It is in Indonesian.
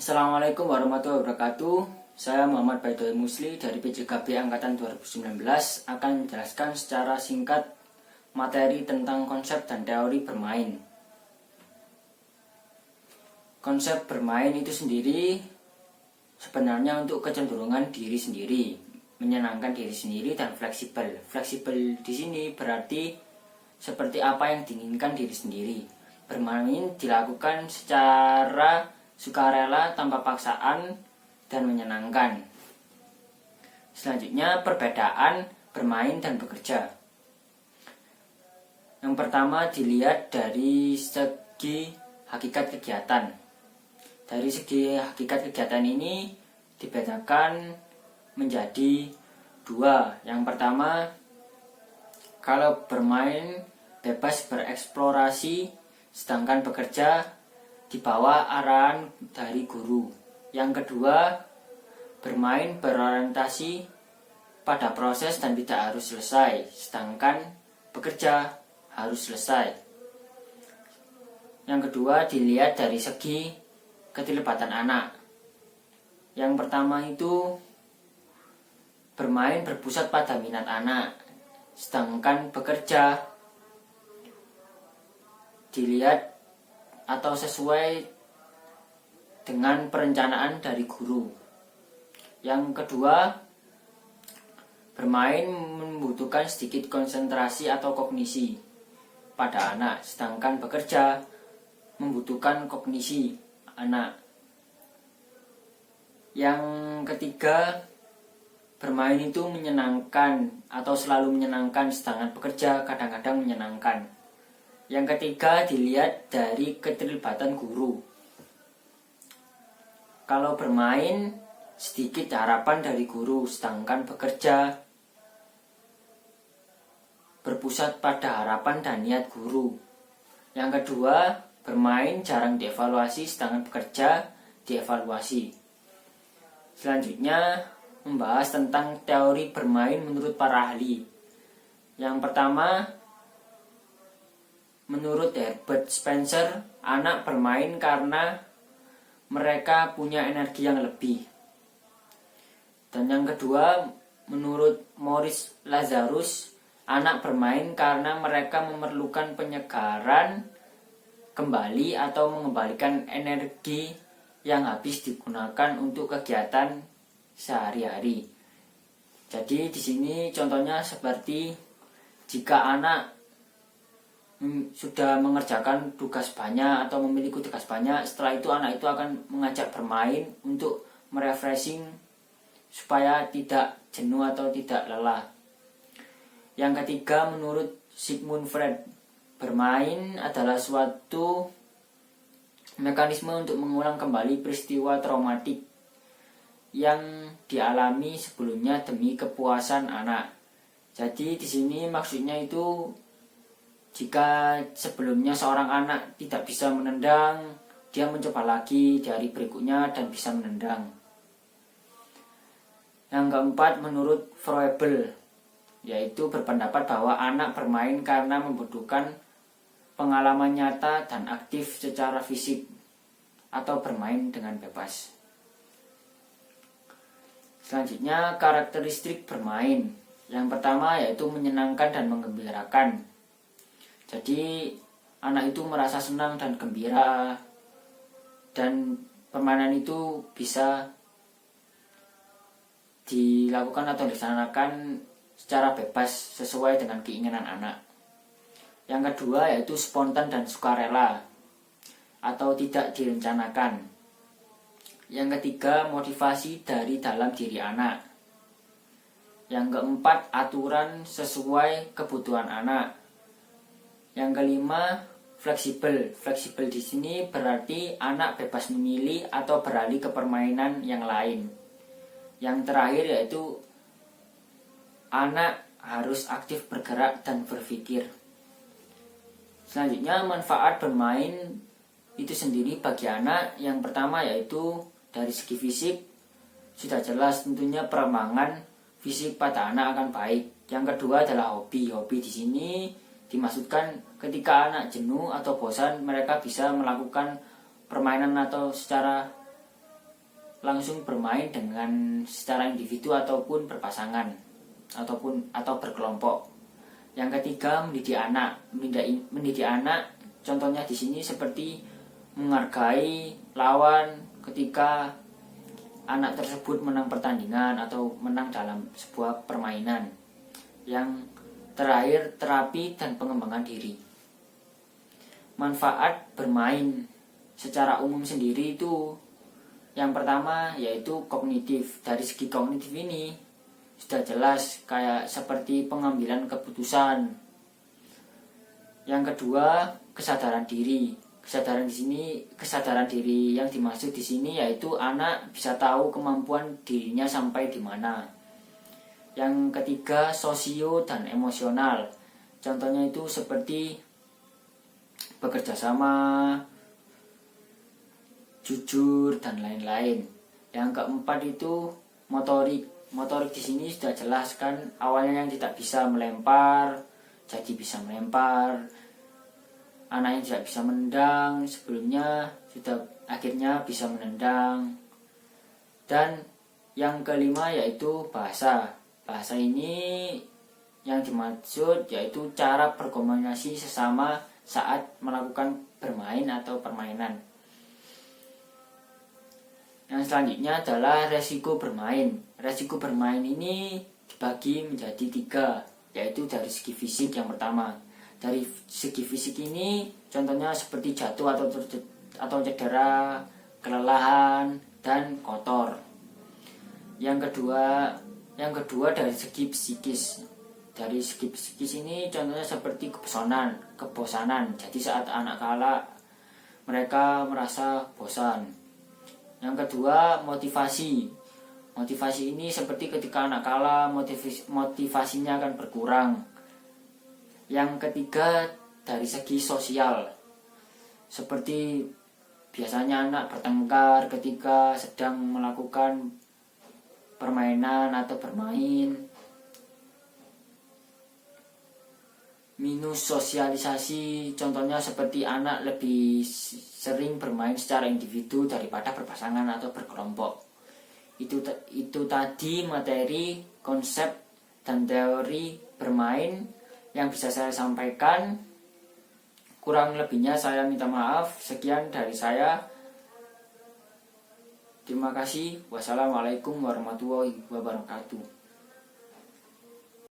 Assalamualaikum warahmatullahi wabarakatuh. Saya Muhammad Baidoy Musli dari PJKB Angkatan 2019 akan menjelaskan secara singkat materi tentang konsep dan teori bermain. Konsep bermain itu sendiri sebenarnya untuk kecenderungan diri sendiri, menyenangkan diri sendiri dan fleksibel. Fleksibel di sini berarti seperti apa yang diinginkan diri sendiri. Bermain dilakukan secara sukarela tanpa paksaan dan menyenangkan. Selanjutnya perbedaan bermain dan bekerja. Yang pertama dilihat dari segi hakikat kegiatan. Dari segi hakikat kegiatan ini dibedakan menjadi dua. Yang pertama, kalau bermain bebas bereksplorasi, sedangkan bekerja di bawah arahan dari guru. Yang kedua, bermain berorientasi pada proses dan tidak harus selesai, sedangkan bekerja harus selesai. Yang kedua, dilihat dari segi keterlibatan anak. Yang pertama itu bermain berpusat pada minat anak, sedangkan bekerja dilihat atau sesuai dengan perencanaan dari guru. Yang kedua, bermain membutuhkan sedikit konsentrasi atau kognisi pada anak, sedangkan bekerja membutuhkan kognisi anak. Yang ketiga, bermain itu menyenangkan atau selalu menyenangkan, sedangkan bekerja kadang-kadang menyenangkan. Yang ketiga, dilihat dari keterlibatan guru. Kalau bermain, sedikit harapan dari guru, sedangkan bekerja berpusat pada harapan dan niat guru. Yang kedua, bermain jarang dievaluasi, sedangkan bekerja dievaluasi. Selanjutnya, membahas tentang teori bermain menurut para ahli. Yang pertama, menurut Herbert Spencer, anak bermain karena mereka punya energi yang lebih. Dan yang kedua, menurut Maurice Lazarus, anak bermain karena mereka memerlukan penyegaran kembali atau mengembalikan energi yang habis digunakan untuk kegiatan sehari-hari. Jadi di sini contohnya seperti jika anak sudah mengerjakan tugas banyak atau memiliki tugas banyak, setelah itu anak itu akan mengajak bermain untuk merefreshing supaya tidak jenuh atau tidak lelah. Yang ketiga, menurut Sigmund Freud, bermain adalah suatu mekanisme untuk mengulang kembali peristiwa traumatik yang dialami sebelumnya demi kepuasan anak. Jadi di sini maksudnya itu jika sebelumnya seorang anak tidak bisa menendang, dia mencoba lagi di hari berikutnya dan bisa menendang. Yang keempat, menurut Froebel, yaitu berpendapat bahwa anak bermain karena membutuhkan pengalaman nyata dan aktif secara fisik atau bermain dengan bebas. Selanjutnya, karakteristik bermain. Yang pertama yaitu menyenangkan dan menggembirakan. Jadi anak itu merasa senang dan gembira, dan permainan itu bisa dilakukan atau dilaksanakan secara bebas sesuai dengan keinginan anak. Yang kedua yaitu spontan dan sukarela atau tidak direncanakan. Yang ketiga, motivasi dari dalam diri anak. Yang keempat, aturan sesuai kebutuhan anak. Yang kelima, fleksibel. Fleksibel di sini berarti anak bebas memilih atau beralih ke permainan yang lain. Yang terakhir yaitu anak harus aktif bergerak dan berpikir. Selanjutnya, manfaat bermain itu sendiri bagi anak. Yang pertama yaitu dari segi fisik, sudah jelas tentunya perkembangan fisik pada anak akan baik. Yang kedua adalah hobi. Hobi di sini dimaksudkan ketika anak jenuh atau bosan, mereka bisa melakukan permainan atau secara langsung bermain dengan secara individu ataupun berpasangan atau berkelompok. Yang ketiga, mendidik anak. Mendidik anak contohnya di sini seperti menghargai lawan ketika anak tersebut menang pertandingan atau menang dalam sebuah permainan. Yang terakhir, terapi dan pengembangan diri. Manfaat bermain secara umum sendiri itu yang pertama yaitu kognitif. Dari segi kognitif ini sudah jelas kayak seperti pengambilan keputusan. Yang kedua, kesadaran diri. Kesadaran diri yang dimaksud di sini yaitu anak bisa tahu kemampuan dirinya sampai di mana. Yang ketiga, sosio dan emosional. Contohnya itu seperti bekerja sama, jujur, dan lain-lain. Yang keempat itu motorik. Motorik di sini sudah jelaskan awalnya yang tidak bisa melempar, jadi bisa melempar. Anak yang tidak bisa menendang, sebelumnya sudah akhirnya bisa menendang. Dan yang kelima yaitu bahasa. Bahasa ini yang dimaksud yaitu cara berkomunikasi sesama saat melakukan bermain atau permainan. Yang selanjutnya adalah resiko bermain. Resiko bermain ini dibagi menjadi 3, yaitu dari segi fisik yang pertama. Dari segi fisik ini contohnya seperti jatuh atau cedera, kelelahan, dan kotor. Yang kedua dari segi psikis. Dari segi psikis ini contohnya seperti kebosanan. Jadi saat anak kala mereka merasa bosan. Yang kedua, motivasi. Motivasi ini seperti ketika anak kala motivasinya akan berkurang. Yang ketiga, dari segi sosial. Seperti biasanya anak bertengkar ketika sedang melakukan permainan atau bermain. Minus sosialisasi, contohnya seperti anak lebih sering bermain secara individu daripada berpasangan atau berkelompok. Itu tadi materi, konsep, dan teori bermain yang bisa saya sampaikan. Kurang lebihnya saya minta maaf. Sekian dari saya. Terima kasih. Wassalamualaikum warahmatullahi wabarakatuh.